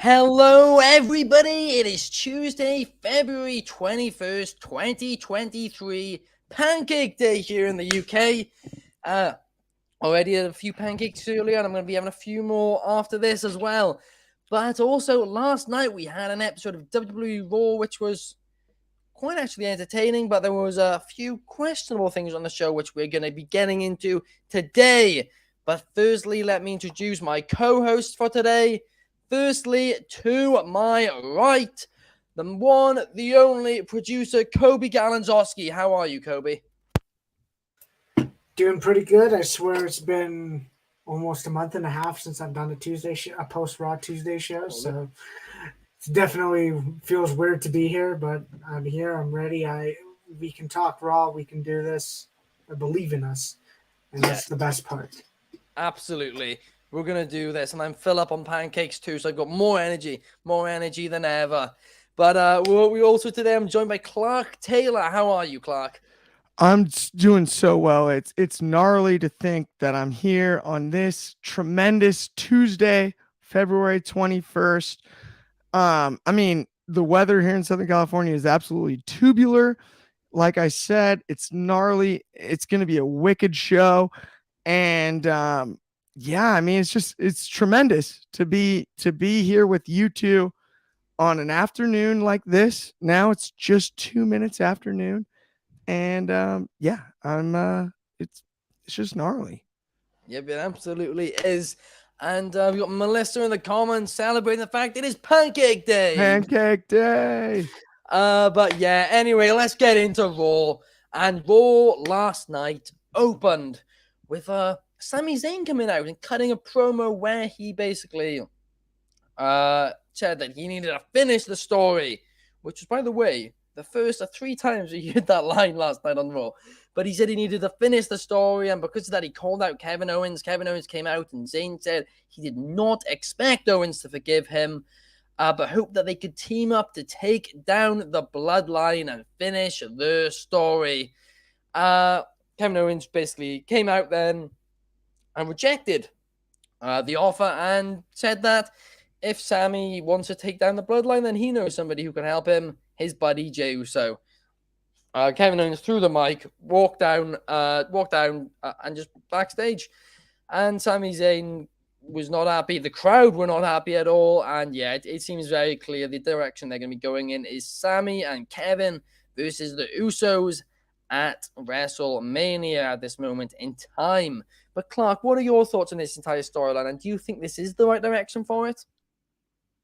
Hello, everybody. It is Tuesday, February 21st, 2023, Pancake Day here in the UK. Already had a few pancakes earlier, and I'm going to be having a few more after this as well. But also, last night we had an episode of WWE Raw, which was quite actually entertaining, but there was a few questionable things on the show, which we're going to be getting into today. But firstly, let me introduce my co-host for today. Firstly, to my right, the one, the only producer, Coby Galenzoski. How are you, Coby? Doing pretty good. I swear it's been almost a month and a half since I've done a post-Raw Tuesday show, so it definitely feels weird to be here, but I'm here. I'm ready. We can talk Raw. We can do this. I believe in us, and that's the best part. Absolutely. We're going to do this, and I'm fill up on pancakes too, so I've got more energy than ever. But we also today, I'm joined by Clark Taylor. How are you, Clark? I'm doing so well. It's gnarly to think that I'm here on this tremendous Tuesday, February 21st. I mean, the weather here in Southern California is absolutely tubular. Like I said, it's gnarly. It's going to be a wicked show. And yeah, I mean, it's tremendous to be here with you two on an afternoon like this. Now it's just 2 minutes afternoon. And yeah, it's just gnarly. Yep, it absolutely is. And we got Melissa in the comments celebrating the fact it is Pancake Day. Pancake Day. But yeah, anyway, let's get into Raw. And Raw last night opened with Sami Zayn coming out and cutting a promo where he basically said that he needed to finish the story, which was, by the way, the first 3 times he heard that line last night on Raw. But he said he needed to finish the story, and because of that, he called out Kevin Owens. Kevin Owens came out, and Zayn said he did not expect Owens to forgive him, but hoped that they could team up to take down the Bloodline and finish the story. Kevin Owens basically came out then and rejected the offer and said that if Sami wants to take down the Bloodline, then he knows somebody who can help him, his buddy Jey Uso. Kevin Owens threw the mic, walked down, and just backstage. And Sami Zayn was not happy. The crowd were not happy at all. And yeah, it seems very clear the direction they're going to be going in is Sami and Kevin versus the Usos at WrestleMania at this moment in time. But Clark, what are your thoughts on this entire storyline? And do you think this is the right direction for it?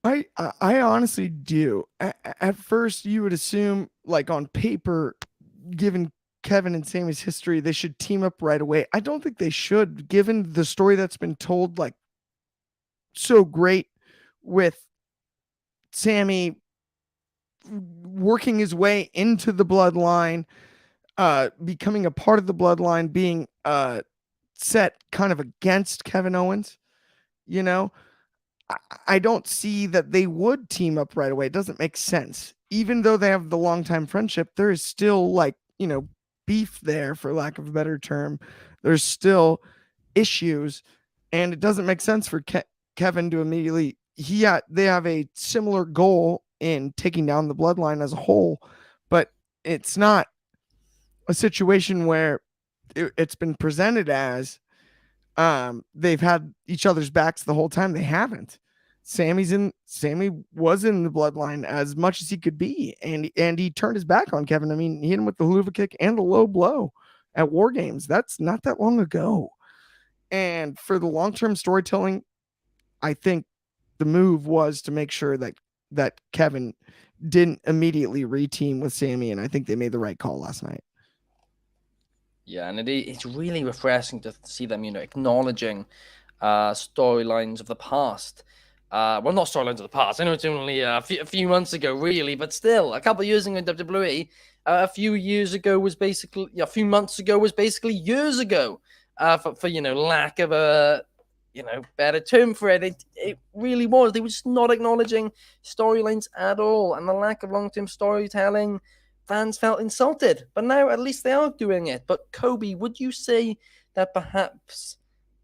I honestly do. At first, you would assume, like on paper, given Kevin and Sami's history, they should team up right away. I don't think they should, given the story that's been told, like so great with Sami working his way into the Bloodline, becoming a part of the Bloodline, being set kind of against Kevin Owens. You know, I don't see that they would team up right away. It doesn't make sense. Even though they have the longtime friendship, there is still, like, you know, beef there, for lack of a better term. There's still issues, and it doesn't make sense for Kevin to immediately. They have a similar goal in taking down the Bloodline as a whole, but it's not a situation where it's been presented as they've had each other's backs the whole time. They haven't. Sami was in the Bloodline as much as he could be, and he turned his back on Kevin. I mean, he hit him with the hoover kick and the low blow at War Games. That's not that long ago. And for the long-term storytelling, I think the move was to make sure that Kevin didn't immediately reteam with Sami, and I think they made the right call last night. Yeah, and it's really refreshing to see them, acknowledging storylines of the past. Well, not storylines of the past. I know it's only a few months ago, really, but still, a couple of years ago in WWE, a few months ago was basically years ago. For lack of a better term for it, it really was. They were just not acknowledging storylines at all, and the lack of long-term storytelling. Fans felt insulted, but now at least they are doing it. But Coby, would you say that perhaps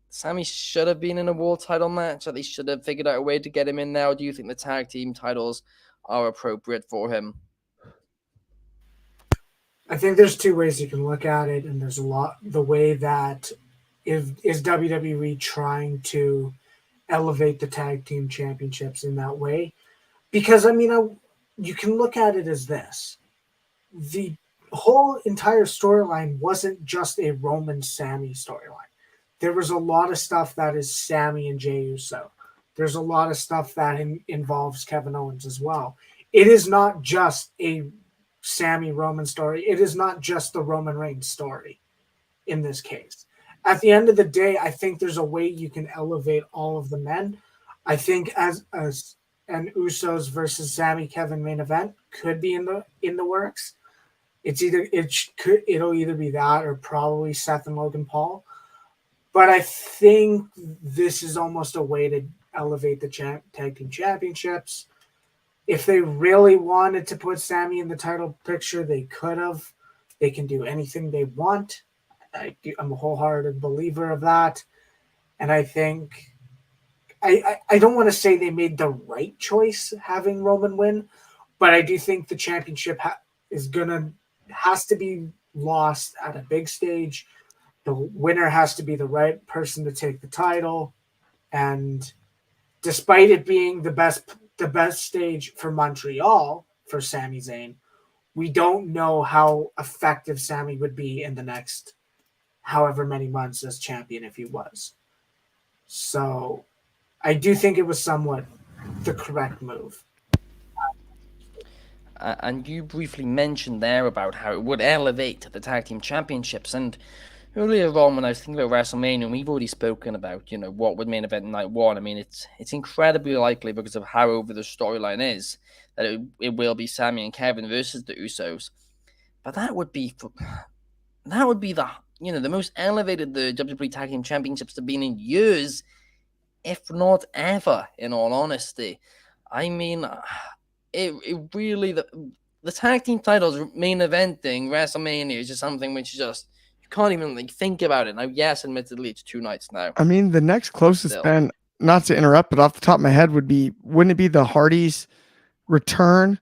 Sammy should have been in a world title match, or they should have figured out a way to get him in now? Or do you think the tag team titles are appropriate for him? I think there's two ways you can look at it, and there's a lot. The way that is WWE trying to elevate the tag team championships in that way? Because you can look at it as this: the whole entire storyline wasn't just a Roman Sammy storyline. There was a lot of stuff that is Sammy and Jey Uso. There's a lot of stuff that involves Kevin Owens as well. It is not just a Sammy Roman story. It is not just the Roman Reigns story in this case. At the end of the day, I think there's a way you can elevate all of the men. I think as an Usos versus Sammy Kevin main event could be in the works. It'll either be that or probably Seth and Logan Paul. But I think this is almost a way to elevate the tag team championships. If they really wanted to put Sammy in the title picture, they could have. They can do anything they want. I'm a wholehearted believer of that. And I think I don't want to say they made the right choice having Roman win, but I do think the championship has to be lost at a big stage. The winner has to be the right person to take the title. And despite it being the best stage for Montreal for Sami Zayn, we don't know how effective Sami would be in the next however many months as champion if he was. So I do think it was somewhat the correct move. And you briefly mentioned there about how it would elevate the tag team championships. And earlier on, when I was thinking about WrestleMania, and we've already spoken about, what would main event night one. I mean, it's incredibly likely because of how over the storyline is that it will be Sammy and Kevin versus the Usos. But that would be the the most elevated the WWE Tag Team Championships have been in years, if not ever. In all honesty, I mean, it really the tag team titles main eventing WrestleMania is just something which is just you can't even think about it. Now, yes, admittedly, it's 2 nights now. I mean, the next closest, Ben, not to interrupt, but off the top of my head wouldn't it be the Hardys' return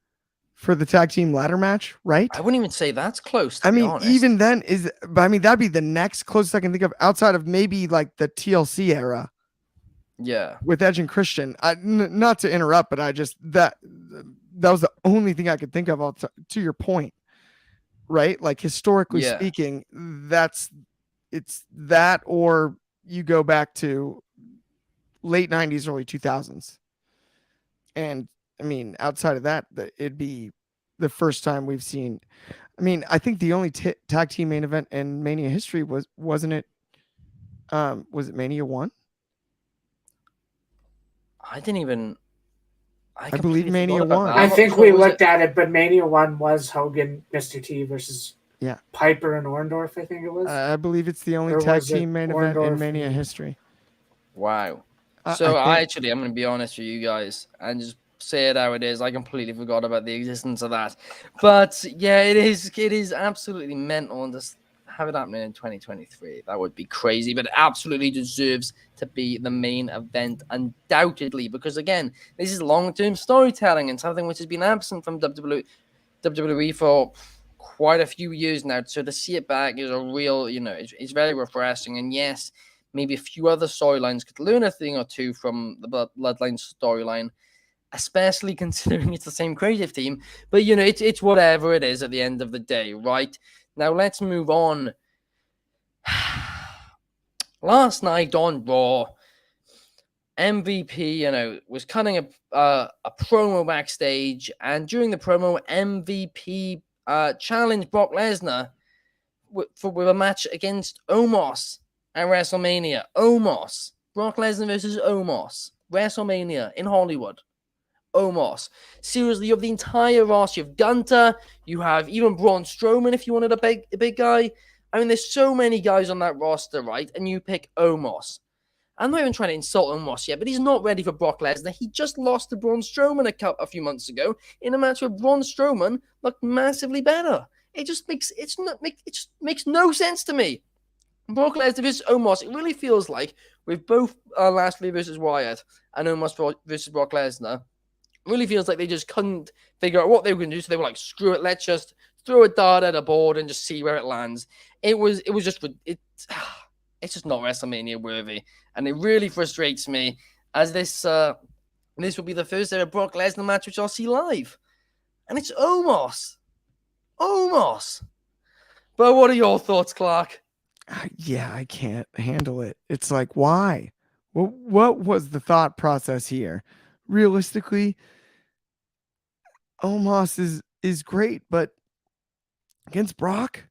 for the tag team ladder match, right? I wouldn't even say that's close, to I be mean, honest. even then that'd be the next closest I can think of outside of maybe like the TLC era. Yeah. With Edge and Christian. Not to interrupt, but I just that was the only thing I could think of to your point. Right? Like historically speaking, it's that or you go back to late 90s, early 2000s. And I mean, outside of that, it'd be the first time we've seen. I mean, I think the only tag team main event in Mania history wasn't it? Was it Mania 1? I believe Mania 1. I think we looked at it, but Mania 1 was Hogan, Mr. T versus Piper and Orndorff, I think it was. I believe it's the only tag team main event in Mania history. Wow. So I'm going to be honest with you guys and just say it how it is. I completely forgot about the existence of that. But yeah, it is absolutely mental, and just have it happening in 2023. That would be crazy, but it absolutely deserves to be the main event, undoubtedly, because again, this is long-term storytelling and something which has been absent from WWE for quite a few years now. So to see it back is a real, it's very refreshing. And yes, maybe a few other storylines could learn a thing or two from the Bloodline storyline, especially considering it's the same creative team. But, it's whatever it is at the end of the day, right? Now, let's move on. Last night on Raw, MVP, was cutting a promo backstage, and during the promo, MVP challenged Brock Lesnar with a match against Omos at WrestleMania. Omos. Brock Lesnar versus Omos. WrestleMania in Hollywood. Omos. Seriously, you have the entire roster. You have Gunter. You have even Braun Strowman if you wanted a big guy. I mean, there's so many guys on that roster, right? And you pick Omos. I'm not even trying to insult Omos yet, but he's not ready for Brock Lesnar. He just lost to Braun Strowman a few months ago in a match where Braun Strowman looked massively better. It just makes no sense to me. Brock Lesnar versus Omos, it really feels like with both Lashley versus Wyatt and Omos versus Brock Lesnar, really feels like they just couldn't figure out what they were going to do. So they were like, screw it, let's just throw a dart at a board and just see where it lands. It's just not WrestleMania worthy. And it really frustrates me as this will be the first ever Brock Lesnar match which I'll see live. And it's Omos. But what are your thoughts, Clark? Yeah, I can't handle it. It's like, why? What was the thought process here? Realistically, Omos is great, but against Brock,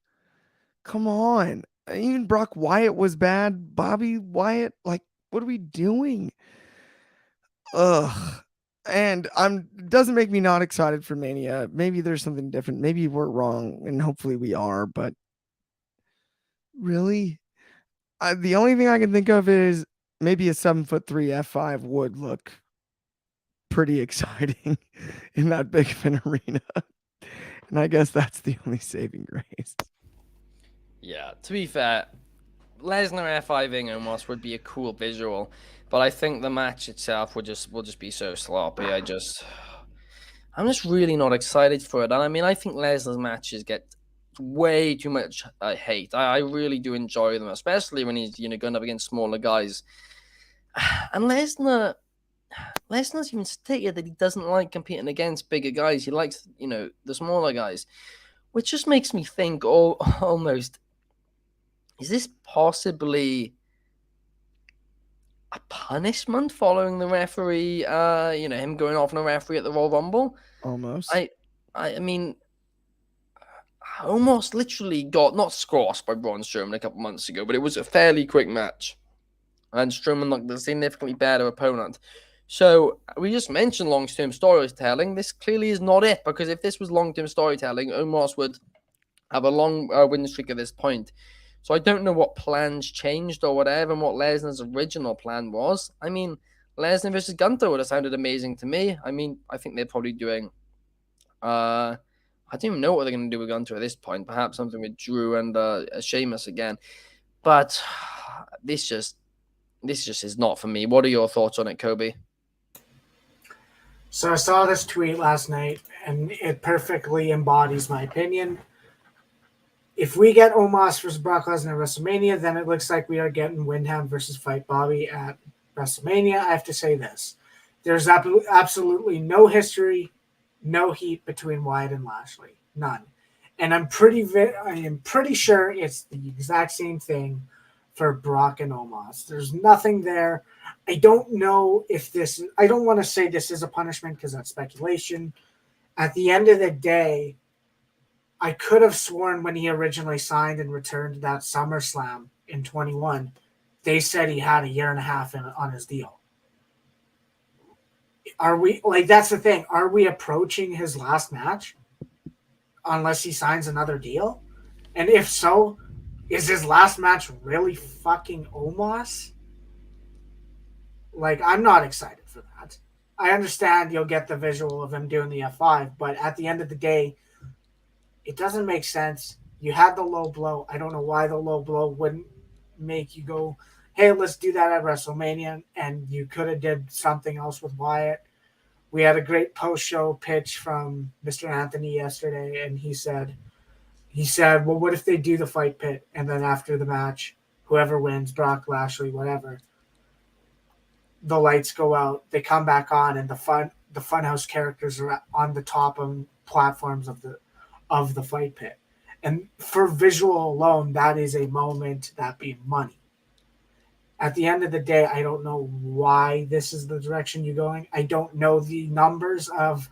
come on. Even Brock Wyatt was bad. Bobby Wyatt, like, what are we doing? Ugh. And doesn't make me not excited for Mania. Maybe there's something different. Maybe we're wrong, and hopefully we are, but really? The only thing I can think of is maybe a 7'3" F5 would look pretty exciting in that big of an arena. And I guess that's the only saving grace. Yeah, to be fair, Lesnar F5ing Omos would be a cool visual, but I think the match itself will just be so sloppy. I'm just really not excited for it. And I mean, I think Lesnar's matches get way too much hate. I really do enjoy them, especially when he's going up against smaller guys. And Lesnar's even stated that he doesn't like competing against bigger guys. He likes the smaller guys, which just makes me think almost, is this possibly a punishment following the referee, him going off on a referee at the Royal Rumble? Almost. I mean, almost literally got not squashed by Braun Strowman a couple months ago, but it was a fairly quick match. And Strowman looked a significantly better opponent. So we just mentioned long-term storytelling. This clearly is not it, because if this was long-term storytelling, Omos would have a long win streak at this point. So I don't know what plans changed or whatever, and what Lesnar's original plan was. I mean, Lesnar versus Gunther would have sounded amazing to me. I mean, I think they're probably doing... I don't even know what they're going to do with Gunther at this point. Perhaps something with Drew and Sheamus again. But this just is not for me. What are your thoughts on it, Coby? So I saw this tweet last night, and it perfectly embodies my opinion. If we get Omos versus Brock Lesnar at WrestleMania, then it looks like we are getting Windham versus Fight Bobby at WrestleMania. I have to say this. There's absolutely no history, no heat between Wyatt and Lashley. None. And I am pretty sure it's the exact same thing for Brock and Omos. There's nothing there. I don't know if I don't want to say this is a punishment because that's speculation. At the end of the day, I could have sworn when he originally signed and returned that SummerSlam in 21, they said he had a year and a half on his deal. Are we, that's the thing. Are we approaching his last match unless he signs another deal? And if so, is his last match really fucking Omos? I'm not excited for that. I understand you'll get the visual of him doing the F5, but at the end of the day, it doesn't make sense. You had the low blow. I don't know why the low blow wouldn't make you go, hey, let's do that at WrestleMania, and you could have did something else with Wyatt. We had a great post-show pitch from Mr. Anthony yesterday, and he said, well, what if they do the fight pit, and then after the match, whoever wins, Brock, Lashley, whatever, the lights go out, they come back on, and the Funhouse characters are on the top of platforms of the fight pit. And for visual alone, that is a moment that be money. At the end of the day, I don't know why this is the direction you're going. I don't know the numbers of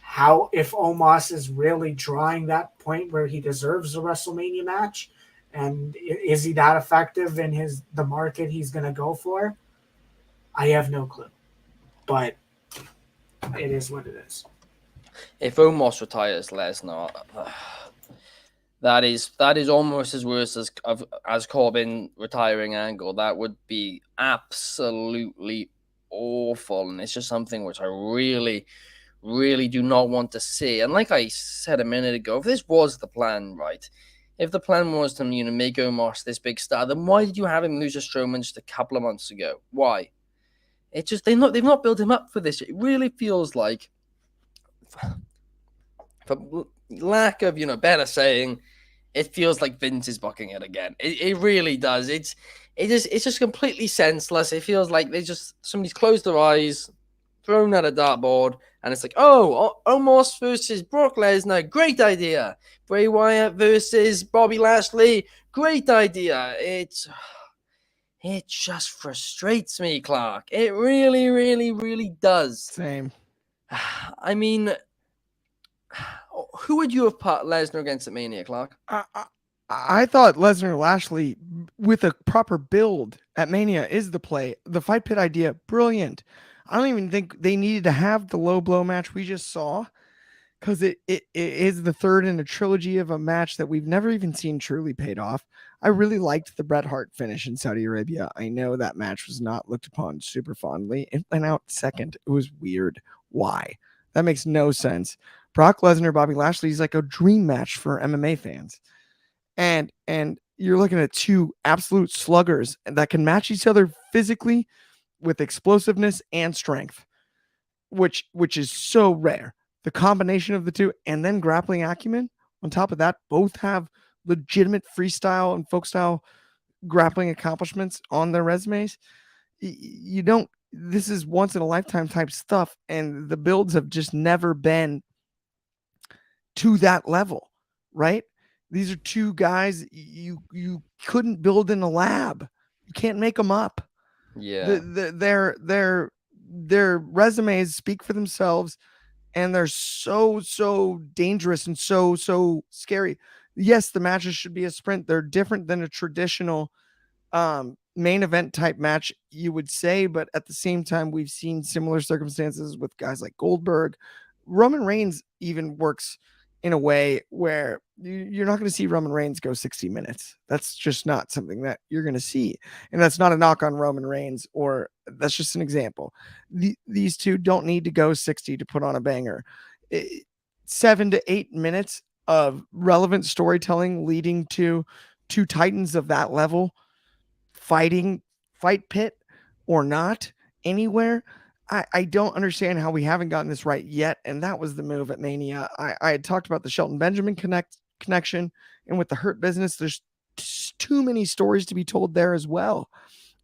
how, if Omos is really drawing that point where he deserves a WrestleMania match, and is he that effective in the market he's going to go for? I have no clue, but it is what it is. If Omos retires Lesnar, that is almost as worse as Corbin retiring Angle. That would be absolutely awful, and it's just something which I really, really do not want to see. And like I said a minute ago, if this was the plan, right, if the plan was to, make Omos this big star, then why did you have him lose to Strowman just a couple of months ago? Why? It just they've not built him up for this. It really feels like, for lack of better saying, it feels like Vince is bucking it again. It really does. It's just completely senseless. It feels like somebody's closed their eyes, thrown at a dartboard, and it's like, oh, Omos versus Brock Lesnar, great idea. Bray Wyatt versus Bobby Lashley, great idea. It just frustrates me, Clark. It really, really, really does. Same. I mean, who would you have put Lesnar against at Mania, Clark? I thought Lesnar Lashley with a proper build at Mania is the play. The fight pit idea, brilliant. I don't even think they needed to have the low blow match we just saw, because it is the third in a trilogy of a match that we've never even seen truly paid off. I really liked the Bret Hart finish in Saudi Arabia. I know that match was not looked upon super fondly. It went out second. It was weird. Why? That makes no sense. Brock Lesnar, Bobby Lashley is like a dream match for MMA fans. And you're looking at two absolute sluggers that can match each other physically with explosiveness and strength, which is so rare. The combination of the two, and then grappling acumen on top of that, both have legitimate freestyle and folk style grappling accomplishments on their resumes. This is once in a lifetime type stuff, and the builds have just never been to that level, right? These are two guys you couldn't build in a lab. You can't make them up. Yeah. Their resumes speak for themselves, and they're so dangerous and so scary. Yes, the matches should be a sprint. They're different than a traditional main event type match, you would say, but at the same time, we've seen similar circumstances with guys like Goldberg. Roman Reigns even works in a way where you're not going to see Roman Reigns go 60 minutes. That's just not something that you're going to see. And that's not a knock on Roman Reigns, or that's just an example. These two don't need to go 60 to put on a banger. 7 to 8 minutes of relevant storytelling leading to two titans of that level fight pit or not anywhere. I don't understand how we haven't gotten this right yet. And that was the move at Mania. I had talked about the Shelton Benjamin connection, and with the Hurt Business, there's too many stories to be told there as well.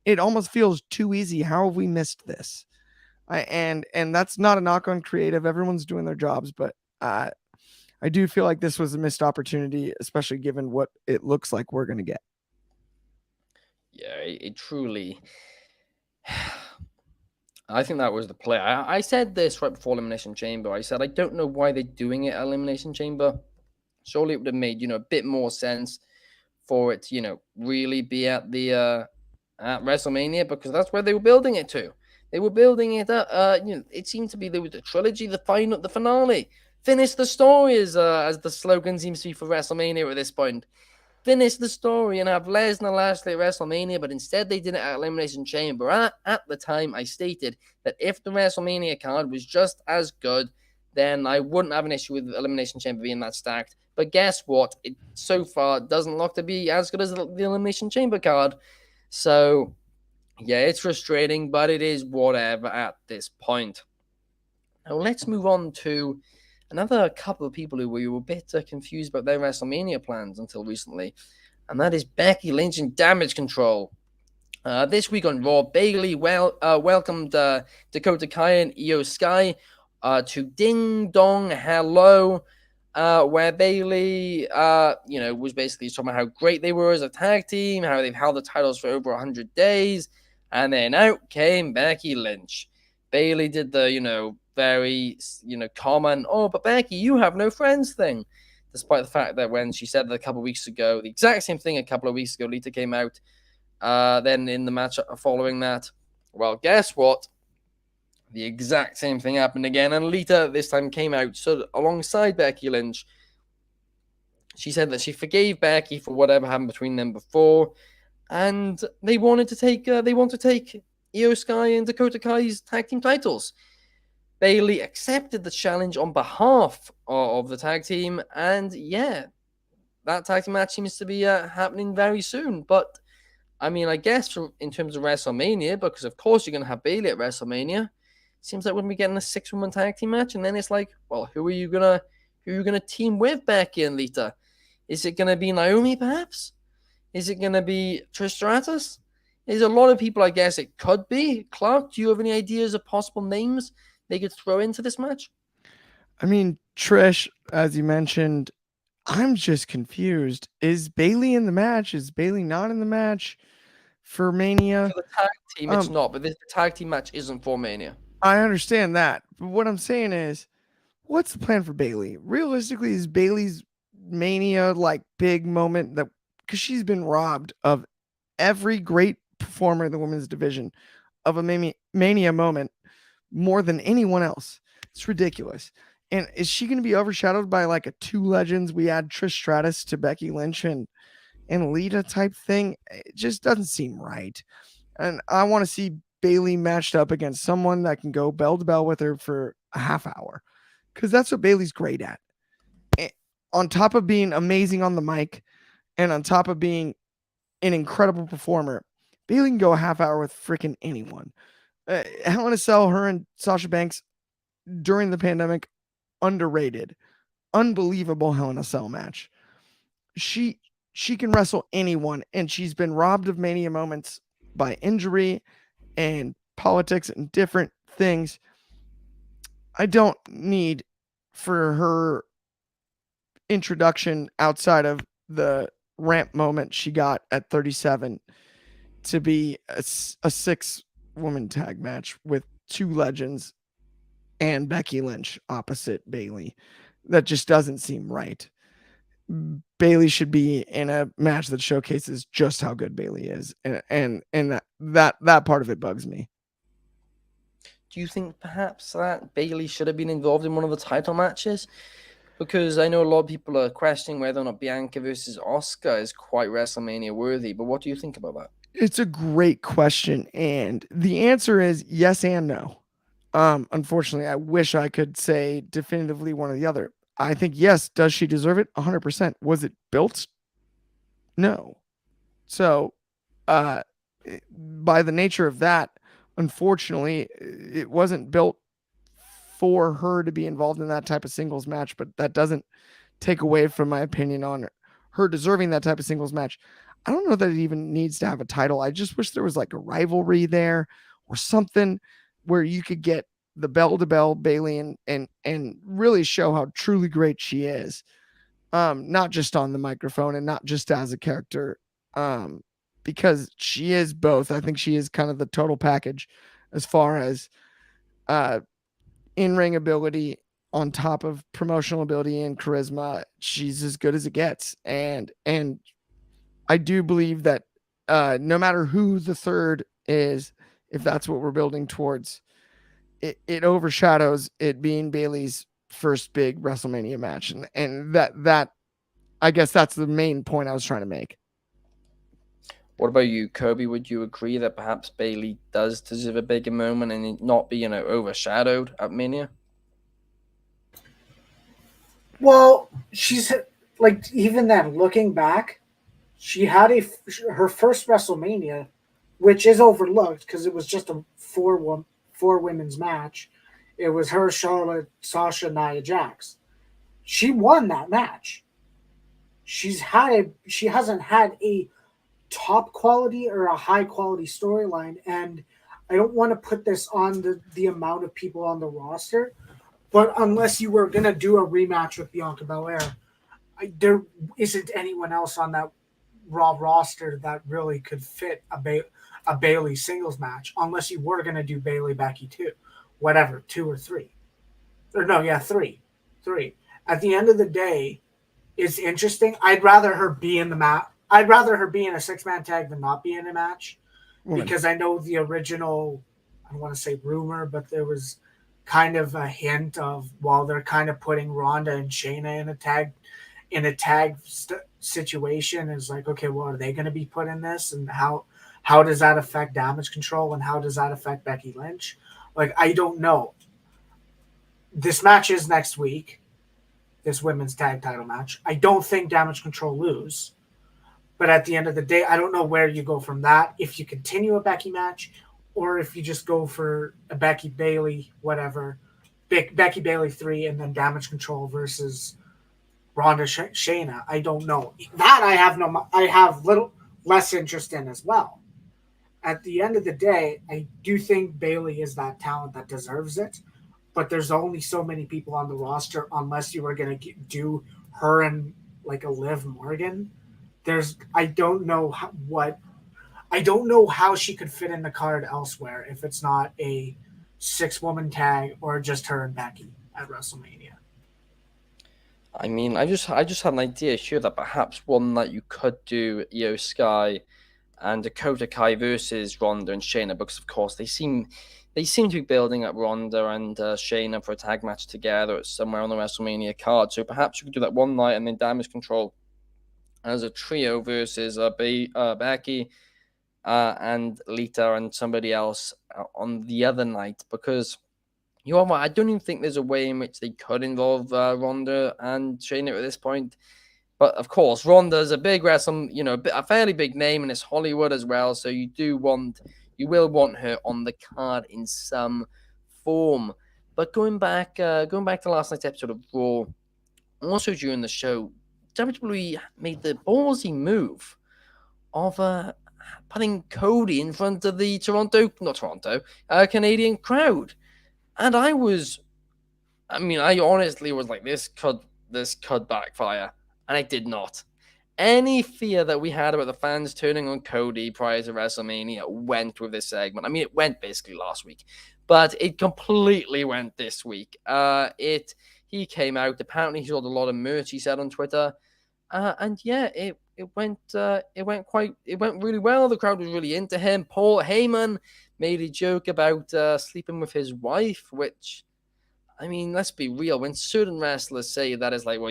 It almost feels too easy. How have we missed this? And that's not a knock on creative. Everyone's doing their jobs, but I do feel like this was a missed opportunity, especially given what it looks like we're going to get. Yeah, it truly... I think that was the play. I said this right before Elimination Chamber. I said, I don't know why they're doing it at Elimination Chamber. Surely it would have made, a bit more sense for it to, really be at the at WrestleMania, because that's where they were building it to. They were building it up. It seemed to be there was the trilogy, the finale. Finish the story, as the slogan seems to be for WrestleMania at this point. Finish the story and have Lesnar Lashley at WrestleMania, but instead they did it at Elimination Chamber. At the time, I stated that if the WrestleMania card was just as good, then I wouldn't have an issue with Elimination Chamber being that stacked. But guess what? It so far doesn't look to be as good as the Elimination Chamber card. So, yeah, it's frustrating, but it is whatever at this point. Now, let's move on to another couple of people who were a bit confused about their WrestleMania plans until recently, and that is Becky Lynch and Damage Control. This week on Raw, Bayley welcomed Dakota Kai and Io Sky to Ding Dong Hello, where Bayley, was basically talking about how great they were as a tag team, how they've held the titles for over 100 days, and then out came Becky Lynch. Bayley did the, very, common, oh, but Becky, you have no friends thing. Despite the fact that when she said that a couple of weeks ago, the exact same thing a couple of weeks ago, Lita came out. Then in the match following that, well, guess what? The exact same thing happened again, and Lita this time came out stood alongside Becky Lynch. She said that she forgave Becky for whatever happened between them before, and they want to take Io Sky and Dakota Kai's tag team titles. Bayley accepted the challenge on behalf of the tag team, and yeah, that tag team match seems to be happening very soon. But I mean, I guess in terms of WrestleMania, because of course you're going to have Bayley at WrestleMania. Seems like we're getting a 6-woman tag team match, and then it's like, well, who are you gonna team with Becky and Lita? Is it gonna be Naomi, perhaps? Is it gonna be Trish Stratus? There's a lot of people, I guess it could be. Clark, do you have any ideas of possible names they could throw into this match? I mean, Trish, as you mentioned, I'm just confused. Is Bayley in the match? Is Bayley not in the match for Mania? For the tag team, it's not, but the tag team match isn't for Mania. I understand that. But what I'm saying is, what's the plan for Bayley? Realistically, is Bayley's Mania like big moment that because she's been robbed of every great performer in the women's division of a Mania moment more than anyone else? It's ridiculous. And is she going to be overshadowed by like a two legends? We add Trish Stratus to Becky Lynch and Lita type thing. It just doesn't seem right. And I want to see Bayley matched up against someone that can go bell to bell with her for a half hour, because that's what Bayley's great at. And on top of being amazing on the mic and on top of being an incredible performer, Bayley can go a half hour with freaking anyone. Hell in a Cell, her and Sasha Banks during the pandemic, underrated, unbelievable Hell in a Cell match. She can wrestle anyone, and she's been robbed of Mania moments by injury and politics and different things. I don't need for her introduction outside of the ramp moment she got at 37 to be a 6-woman tag match with two legends and Becky Lynch opposite Bayley. That just doesn't seem right. Bayley should be in a match that showcases just how good Bayley is, and that part of it bugs me. Do you think perhaps that Bayley should have been involved in one of the title matches? Because I know a lot of people are questioning whether or not Bianca versus Asuka is quite WrestleMania worthy, but what do you think about that? It's a great question, and the answer is yes and no. Unfortunately, I wish I could say definitively one or the other. I think yes. Does she deserve it? 100%. Was it built? No. So, by the nature of that, unfortunately, it wasn't built for her to be involved in that type of singles match, but that doesn't take away from my opinion on her deserving that type of singles match. I don't know that it even needs to have a title. I just wish there was like a rivalry there or something where you could get the bell to bell Bayley and really show how truly great she is. Not just on the microphone and not just as a character. Because she is both. I think she is kind of the total package as far as in-ring ability on top of promotional ability and charisma. She's as good as it gets. And I do believe that no matter who the third is, if that's what we're building towards, it overshadows it being Bayley's first big WrestleMania match. And that I guess that's the main point I was trying to make. What about you, Kobe? Would you agree that perhaps Bayley does deserve a bigger moment and not be, overshadowed at Mania? Well, she's like, even then, looking back, she had her first WrestleMania, which is overlooked because it was just a four women's match. It was her, Charlotte, Sasha, Nia Jax. She won that match. She hasn't had a top quality or a high quality storyline, and I don't want to put this on the amount of people on the roster, but unless you were going to do a rematch with Bianca Belair, there isn't anyone else on that Raw roster that really could fit a Bayley singles match, unless you were going to do Bayley Becky 2 or 3. Or no, yeah, 3. At the end of the day, it's interesting. I'd rather her be in the match. I'd rather her be in a 6-man tag than not be in a match, because I know the original, I don't want to say rumor, but there was kind of a hint of, well, they're kind of putting Ronda and Shayna in a tag situation. Is like, okay, well, are they going to be put in this, and how does that affect Damage Control, and how does that affect Becky Lynch? Like, I don't know. This match is next week. this women's tag title match. I don't think Damage Control lose. But at the end of the day, I don't know where you go from that. If you continue a Becky match, or if you just go for a Becky Bayley, whatever, Becky Bayley 3, and then Damage Control versus Ronda Shayna. I don't know. That I have little less interest in as well. At the end of the day, I do think Bayley is that talent that deserves it. But there's only so many people on the roster unless you were going to do her and like a Liv Morgan. I don't know how she could fit in the card elsewhere if it's not a 6-woman tag or just her and Becky at WrestleMania. I mean, I just had an idea here that perhaps one that you could do Io Sky and Dakota Kai versus Ronda and Shayna, because of course they seem to be building up Ronda and Shayna for a tag match together somewhere on the WrestleMania card. So perhaps you could do that one night and then Damage Control as a trio versus Becky and Lita and somebody else on the other night, because you are right. I don't even think there's a way in which they could involve Ronda and Shayna at this point. But of course, Ronda's a big a fairly big name, and it's Hollywood as well. So you will want her on the card in some form. But going back to last night's episode of Raw, also during the show, WWE made the ballsy move of putting Cody in front of the Canadian crowd. And I honestly was like, this could backfire. And it did not. Any fear that we had about the fans turning on Cody prior to WrestleMania went with this segment. I mean, it went basically last week, but it completely went this week. He came out. Apparently, he sold a lot of merch, he said on Twitter. And yeah, it went really well. The crowd was really into him. Paul Heyman made a joke about sleeping with his wife, which, I mean, let's be real. When certain wrestlers say that, it's like, well,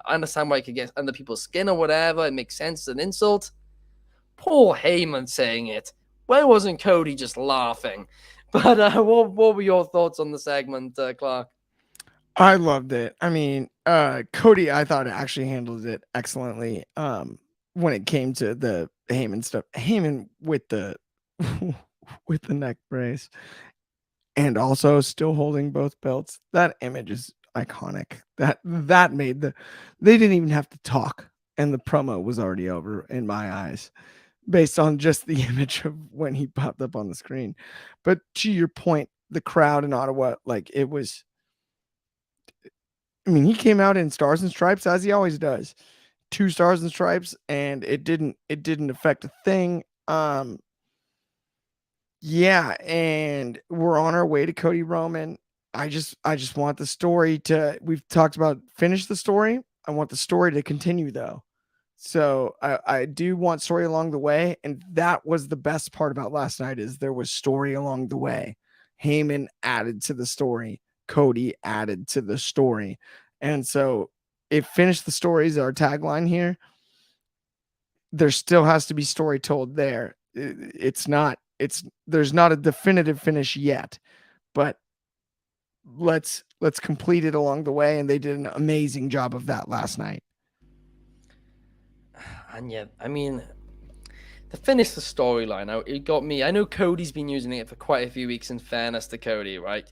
I understand why it could get under people's skin or whatever. It makes sense as an insult. Paul Heyman saying it. Why wasn't Cody just laughing? But what were your thoughts on the segment, Clark? I loved it. I mean, Cody, I thought actually handled it excellently. When it came to the Heyman stuff, Heyman with the with the neck brace, and also still holding both belts. That image is iconic. That made they didn't even have to talk, and the promo was already over in my eyes, based on just the image of when he popped up on the screen. But to your point, the crowd in Ottawa, like it was. I mean, he came out in Stars and Stripes as he always does. 2 Stars and Stripes, and it didn't affect a thing. Yeah, and we're on our way to Cody Roman. I just want the story we've talked about finish the story. I want the story to continue though. So I do want story along the way. And that was the best part about last night, is there was story along the way. Heyman added to the story. Cody added to the story. And so if finish the story is our tagline here, there still has to be story told there. There's not a definitive finish yet, but let's complete it along the way. And they did an amazing job of that last night. And yeah, I mean, to finish the storyline, it got me. I know Cody's been using it for quite a few weeks, in fairness to Cody, right?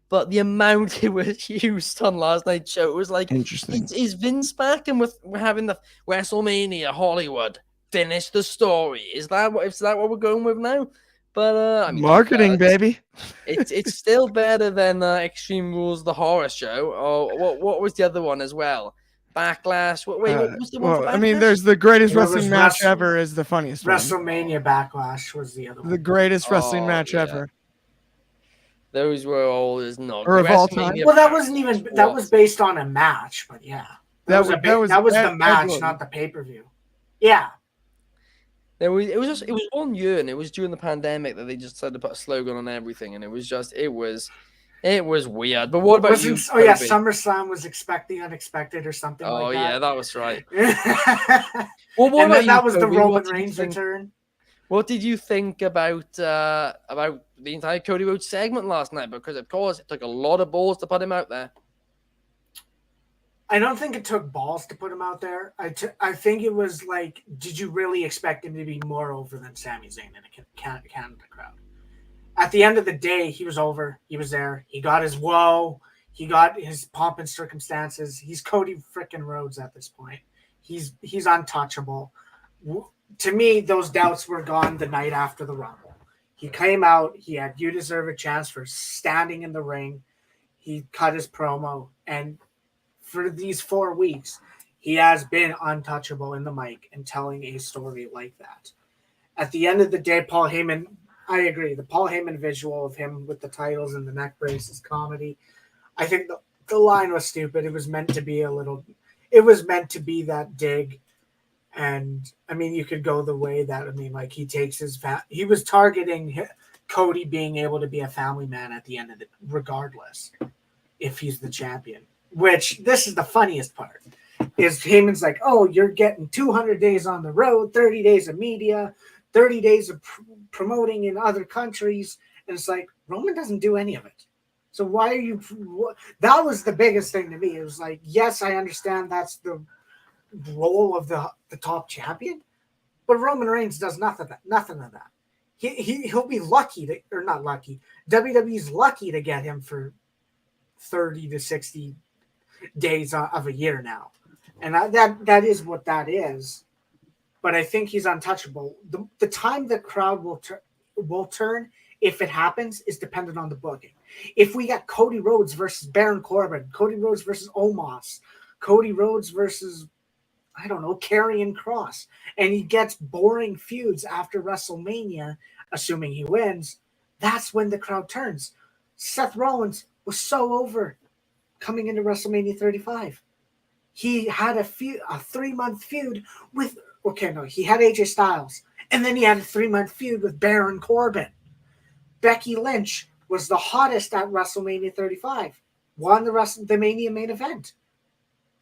But the amount it was used on last night's show, it was like, interesting. Is Vince back, and we're having the WrestleMania Hollywood finish the story? Is that what we're going with now? But I mean, marketing, baby. It's still better than Extreme Rules, the horror show. Or what was the other one as well? Backlash. What was the one for Backlash? I mean, there's the greatest wrestling match ever is the funniest WrestleMania Backlash was the other one. The greatest wrestling match ever. Those were all not. Or of all time. Well, that wasn't even. That was based on a match, but yeah, that was the match, not the pay-per-view. Yeah. It was 1 year, and it was during the pandemic that they just decided to put a slogan on everything, and it was weird. But what about you? Oh yeah, SummerSlam was expect the unexpected or something like that. Oh yeah, that was right. Well, what about that was the Roman Reigns return. What did you think about the entire Cody Rhodes segment last night? Because of course it took a lot of balls to put him out there. I don't think it took balls to put him out there. I think it was like, did you really expect him to be more over than Sami Zayn in a Canada crowd? At the end of the day, he was over. He was there. He got his woe. He got his pomp and circumstances. He's Cody frickin' Rhodes at this point. He's untouchable. To me, those doubts were gone the night after the Rumble. He came out. He had "You Deserve a Chance" for standing in the ring. He cut his promo, and for these 4 weeks, he has been untouchable in the mic and telling a story like that. At the end of the day, Paul Heyman, I agree. The Paul Heyman visual of him with the titles and the neck brace is comedy. I think the line was stupid. It was meant to be that dig. And I mean, you could go the way that, I mean, like he was targeting Cody being able to be a family man at the end of it, regardless if he's the champion. Which, this is the funniest part, is Heyman's like, oh, you're getting 200 days on the road, 30 days of media, 30 days of promoting in other countries. And it's like, Roman doesn't do any of it. So why are you... That was the biggest thing to me. It was like, yes, I understand that's the role of the top champion, but Roman Reigns does nothing of that. He'll be lucky or not lucky. WWE's lucky to get him for 30 to 60 days of a year now, and that is what that is. But I think he's untouchable. The time the crowd will turn, if it happens, is dependent on the booking. If we got Cody Rhodes versus Baron Corbin, Cody Rhodes versus Omos, Cody Rhodes versus, I don't know, Karrion Kross, and he gets boring feuds after WrestleMania, assuming he wins, that's when the crowd turns. Seth Rollins was so over coming into WrestleMania 35. He had a 3-month feud with, he had AJ Styles, and then he had a 3-month feud with Baron Corbin. Becky Lynch was the hottest at WrestleMania 35, won the Mania main event.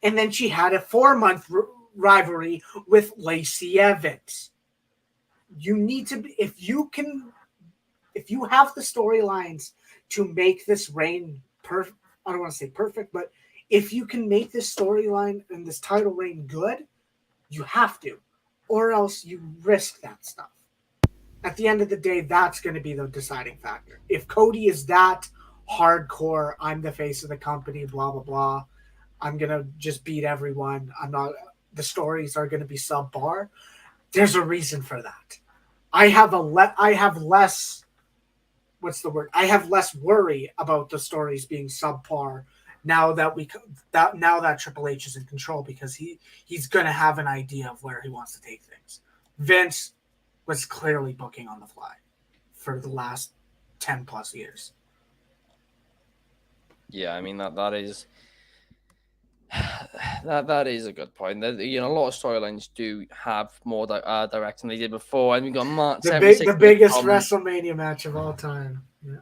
And then she had a 4-month rivalry with Lacey Evans. You need to be, if you have the storylines to make this reign perfect, I don't want to say perfect, but if you can make this storyline and this title reign good, you have to, or else you risk that stuff. At the end of the day, that's going to be the deciding factor. If Cody is that hardcore, I'm the face of the company, blah, blah, blah, I'm going to just beat everyone, the stories are going to be subpar, there's a reason for that. I have less worry about the stories being subpar now that Triple H is in control, because he's going to have an idea of where he wants to take things. Vince was clearly booking on the fly for the last 10 plus years. Yeah, I mean that is a good point. A lot of storylines do have more direct than they did before, and we got Mark. The biggest WrestleMania match of all time. Yeah.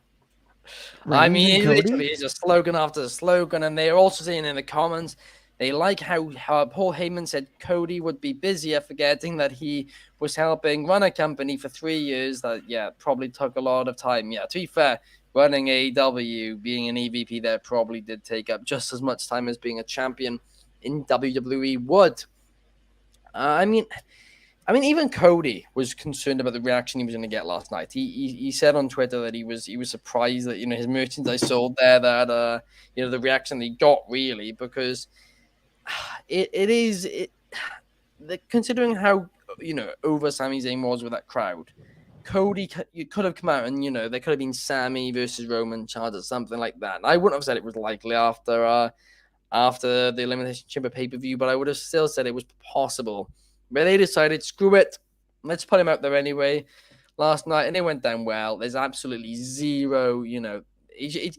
I mean, it literally is a slogan after slogan, and they're also saying in the comments they like how Paul Heyman said Cody would be busier, forgetting that he was helping run a company for 3 years. That probably took a lot of time. Yeah, to be fair, running AEW, being an EVP there probably did take up just as much time as being a champion in WWE would. I mean, even Cody was concerned about the reaction he was going to get last night. He said on Twitter that he was surprised that his merchandise sold there, that the reaction that he got, really, because considering how over Sami Zayn was with that crowd. Cody, you could have come out and there could have been Sami versus Roman Charles or something like that. And I wouldn't have said it was likely after the Elimination Chamber pay-per-view, but I would have still said it was possible. But they decided, screw it, let's put him out there anyway last night, and it went down well. There's absolutely zero,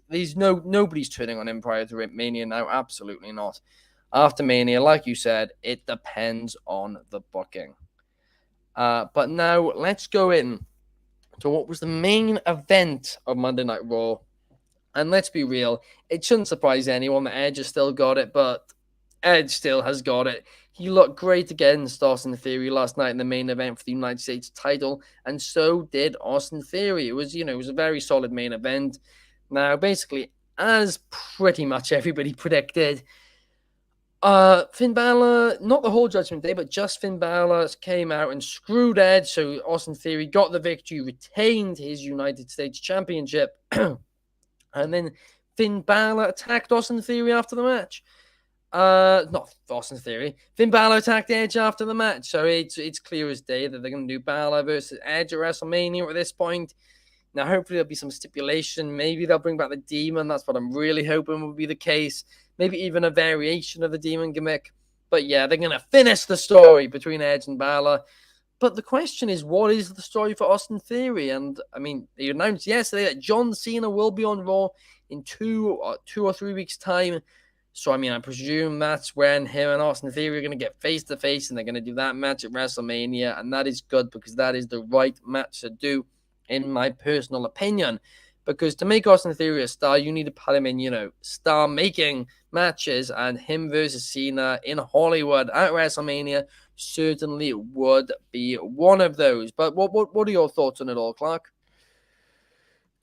there's nobody's turning on him prior to Mania now, absolutely not. After Mania, like you said, it depends on the booking. But now let's go in to what was the main event of Monday Night Raw. And let's be real, it shouldn't surprise anyone that Edge has still got it, but Edge still has got it. He looked great against Austin Theory last night in the main event for the United States title, and so did Austin Theory. It was a very solid main event. Now, basically, as pretty much everybody predicted, Finn Balor, not the whole Judgment Day, but just Finn Balor came out and screwed Edge. So Austin Theory got the victory, retained his United States Championship, and then Finn Balor attacked Austin Theory after the match. Not Austin Theory. Finn Balor attacked Edge after the match, so it's clear as day that they're going to do Balor versus Edge at WrestleMania at this point. Now, hopefully there'll be some stipulation. Maybe they'll bring back the Demon. That's what I'm really hoping will be the case. Maybe even a variation of the Demon gimmick. But yeah, they're going to finish the story between Edge and Balor. But the question is, what is the story for Austin Theory? And I mean, they announced yesterday that John Cena will be on Raw in 2 or 3 weeks' time. So, I mean, I presume that's when him and Austin Theory are going to get face-to-face, and they're going to do that match at WrestleMania. And that is good, because that is the right match to do, in my personal opinion. Because to make Austin Theory a star, you need to put him in, star-making matches. And him versus Cena in Hollywood at WrestleMania certainly would be one of those. But what are your thoughts on it all, Clark?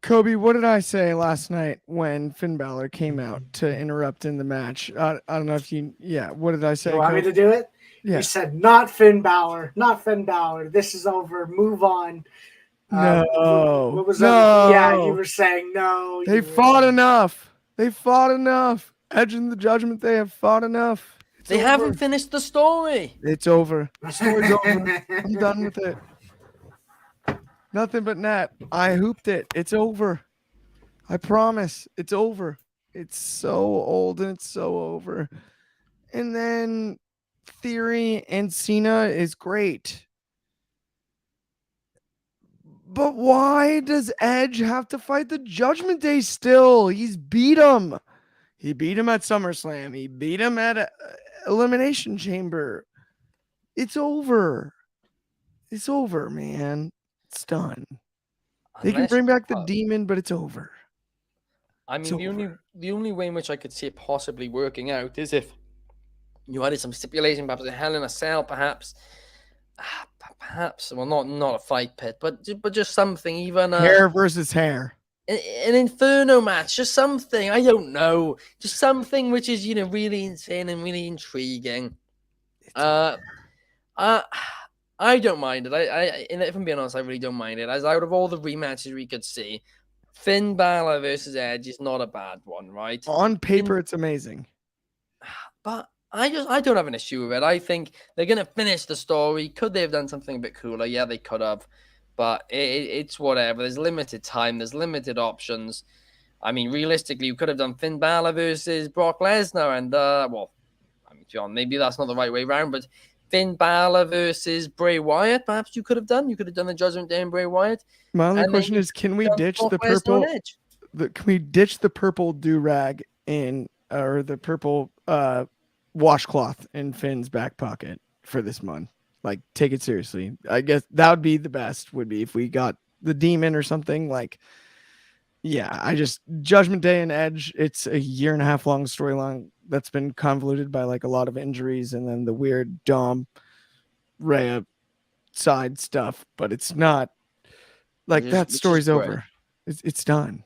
Kobe, what did I say last night when Finn Balor came out to interrupt in the match? I don't know if what did I say? You want me to do it? Yeah. You said, not Finn Balor, not Finn Balor. This is over. Move on. No. What was no. that? Yeah, you were saying no. They fought enough. They fought enough. Edge and the Judgment, they have fought enough. They haven't finished the story. It's over. The story's over. I'm done with it. Nothing but net. I hooped it. It's over. I promise. It's over. It's so old and it's so over. And then Theory and Cena is great. But why does Edge have to fight the Judgment Day still? He's beat him. He beat him at SummerSlam. He beat him at Elimination Chamber. It's over. It's over, man. It's done. They can bring back the Demon, but it's over. I mean, the only way in which I could see it possibly working out is if you added some stipulation, perhaps a Hell in a Cell, perhaps, well, not a fight pit, but just something, even hair versus hair, an Inferno match, just something. I don't know, just something which is really insane and really intriguing. I don't mind it. If I'm being honest, I really don't mind it. As out of all the rematches we could see, Finn Balor versus Edge is not a bad one, right? On paper, it's amazing. But I don't have an issue with it. I think they're going to finish the story. Could they have done something a bit cooler? Yeah, they could have. But it's whatever. There's limited time. There's limited options. I mean, realistically, you could have done Finn Balor versus Brock Lesnar. And, maybe that's not the right way around, but Finn Balor versus Bray Wyatt, perhaps you could have done. You could have done the Judgment Day and Bray Wyatt. My only question is, can we ditch the purple? Can we ditch the purple do-rag or the purple washcloth in Finn's back pocket for this month? Like, take it seriously. I guess that would be the best. Would be if we got the Demon or something like. Yeah, Judgment Day and Edge. It's a 1.5 year long storyline that's been convoluted by like a lot of injuries and then the weird Dom Rhea side stuff, but it's not like that story's over. It's done.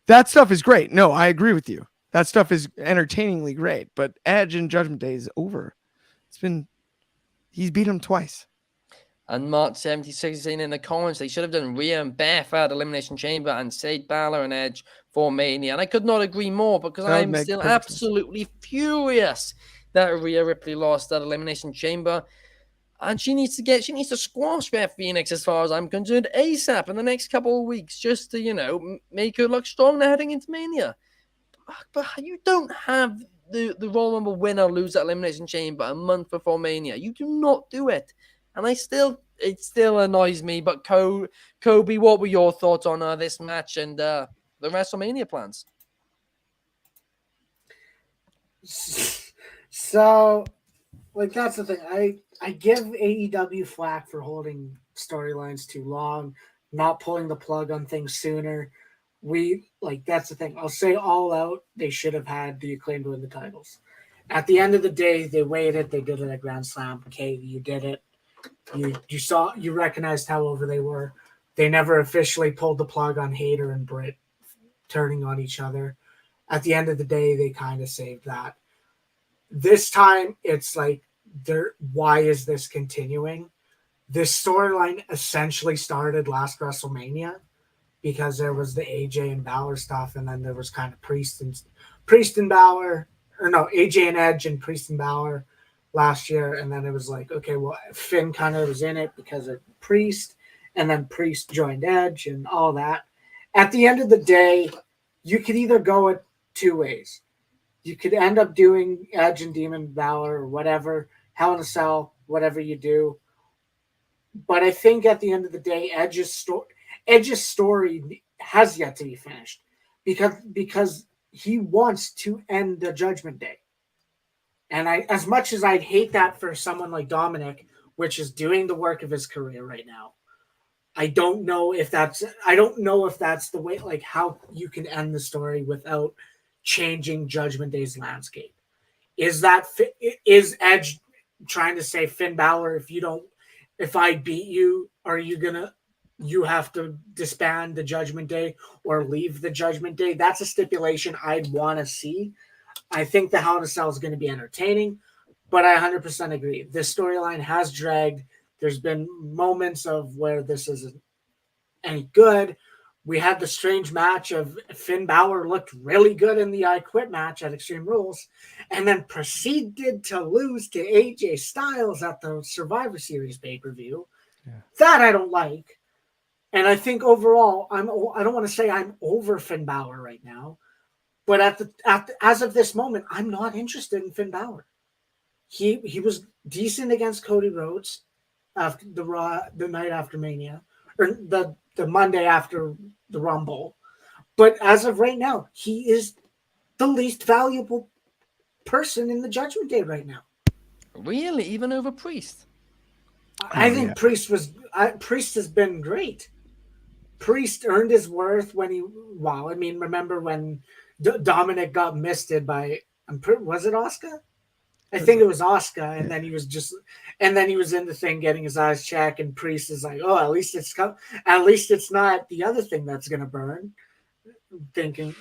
That stuff is great. No, I agree with you. That stuff is entertainingly great, but Edge and Judgment Day is over. He's beat him twice. And Mark76 is saying in the comments they should have done Rhea and Beth at Elimination Chamber and saved Balor and Edge for Mania. And I could not agree more, because I'm still absolutely furious that Rhea Ripley lost at Elimination Chamber. And she needs to squash Beth Phoenix, as far as I'm concerned, ASAP in the next couple of weeks, just to, make her look strong heading into Mania. But you don't have the Royal Rumble winner lose at Elimination Chamber a month before Mania. You do not do it. And it still annoys me. But Kobe, what were your thoughts on this match and the WrestleMania plans? So, that's the thing. I give AEW flack for holding storylines too long, not pulling the plug on things sooner. That's the thing. I'll say All Out, they should have had the Acclaimed win the titles. At the end of the day, they waited. They did it at Grand Slam. Okay, you did it. You recognized how over they were. They never officially pulled the plug on Hayter and Britt turning on each other. At the end of the day, they kind of saved that. This time, it's like, why is this continuing? This storyline essentially started last WrestleMania because there was the AJ and Balor stuff, and then there was kind of Priest and Balor, or no, AJ and Edge and Priest and Balor last year, and then it was like, okay, well, Finn kind of was in it because of Priest, and then Priest joined Edge and all that. At the end of the day, you could either go it two ways. You could end up doing Edge and Demon Balor or whatever, Hell in a Cell, whatever you do. But I think at the end of the day, Edge's story has yet to be finished because he wants to end the Judgment Day. And as much as I'd hate that for someone like Dominic, which is doing the work of his career right now, I don't know if that's the way, like, how you can end the story without changing Judgment Day's landscape. Is Edge trying to say, Finn Balor, if I beat you, you have to disband the Judgment Day or leave the Judgment Day? That's a stipulation I'd want to see. I think the Hell in a Cell is going to be entertaining, but I 100% agree. This storyline has dragged. There's been moments of where this isn't any good. We had the strange match of Finn Balor looked really good in the I Quit match at Extreme Rules, and then proceeded to lose to AJ Styles at the Survivor Series pay-per-view. Yeah. That I don't like. And I think overall, I don't want to say I'm over Finn Balor right now, but as of this moment, I'm not interested in Finn Balor. He was decent against Cody Rhodes after the night after Mania, or the Monday after the Rumble. But as of right now, he is the least valuable person in the Judgment Day right now. Really? Even over Priest? I think Priest has been great. Priest earned his worth remember when Dominic got misted by, was it Asuka? I think it was Asuka, and then he was in the thing getting his eyes checked, and Priest is like, "Oh, at least it's not the other thing that's gonna burn." Thinking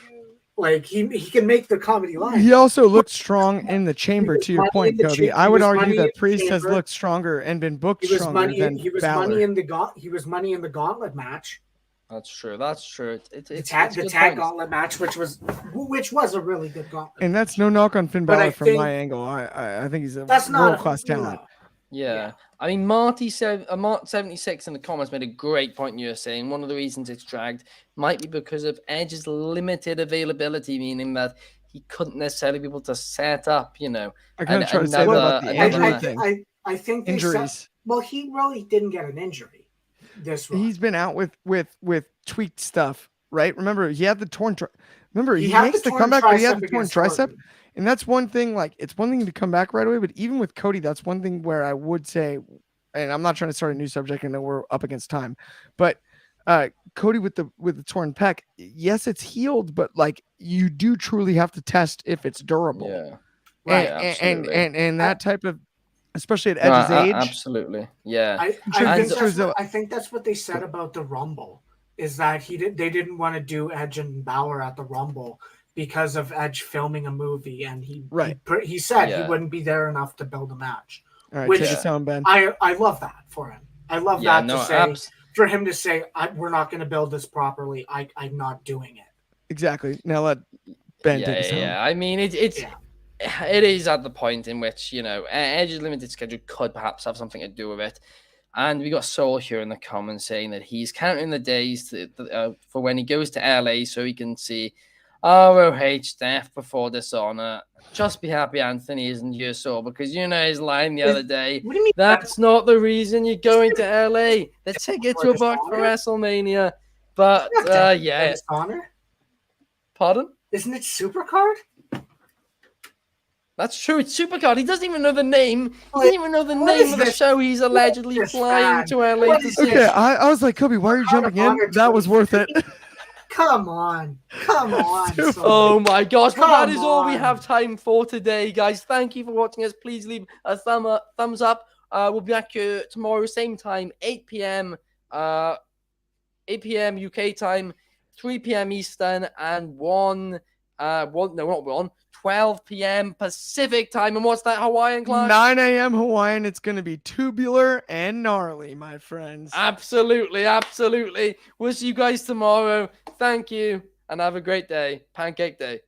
like he can make the comedy line. He also looked strong in the chamber. To your point, Kobe, I would argue that Priest has looked stronger and been booked stronger than Balor. He was money in the gauntlet match. That's true. It's the tag gauntlet match, which was a really good gauntlet. And that's no knock on Finn Balor from my angle. I think he's a world-class talent. Yeah. I mean, Marty said, Mark 76 in the comments made a great point. You're saying one of the reasons it's dragged might be because of Edge's limited availability, meaning that he couldn't necessarily be able to set up, I kind of try to say about the injury thing. I think injuries. He really didn't get an injury. He's been out with tweaked stuff, right? Remember, he had the torn. He makes the comeback, but he had the torn tricep, and that's one thing. Like, it's one thing to come back right away, but even with Cody, that's one thing where I would say, and I'm not trying to start a new subject. I know we're up against time, but Cody with the torn pec, yes, it's healed, but like, you do truly have to test if it's durable. Yeah, right. And that type of. Especially at Edge's age. Absolutely. Yeah. I think that's what they said about the Rumble, is that they didn't want to do Edge and Balor at the Rumble because of Edge filming a movie, and he said he wouldn't be there enough to build a match. All right, take it home, Ben. I love that for him. I love for him to say, we're not going to build this properly. I'm not doing it. Exactly. Now let Ben take us home. Yeah. I mean, it is at the point in which, Edge's limited schedule could perhaps have something to do with it. And we got Saul here in the comments saying that he's counting the days for when he goes to LA so he can see ROH Death Before Dishonor. Just be happy Anthony isn't here, Saul, because his line the other day. What do you mean? That's not the reason you're going to LA. The tickets were booked for WrestleMania. But, yeah. Dishonor? Pardon? Isn't it Supercard? That's true. It's Supercard. He doesn't even know the name. He doesn't even know the name of the show he's allegedly flying to LA to see. Okay, I was like, Kobe, why are you jumping in? That was worth it. Come on. Oh my gosh. But that is all we have time for today, guys. Thank you for watching us. Please leave a thumbs up. We'll be back here tomorrow, same time, 8 p.m. UK time, 3 p.m. Eastern, and 1 12 p.m. Pacific time. And what's that, Hawaiian, Clark? 9 a.m. Hawaiian. It's going to be tubular and gnarly, my friends. Absolutely, absolutely. We'll see you guys tomorrow. Thank you, and have a great day. Pancake Day.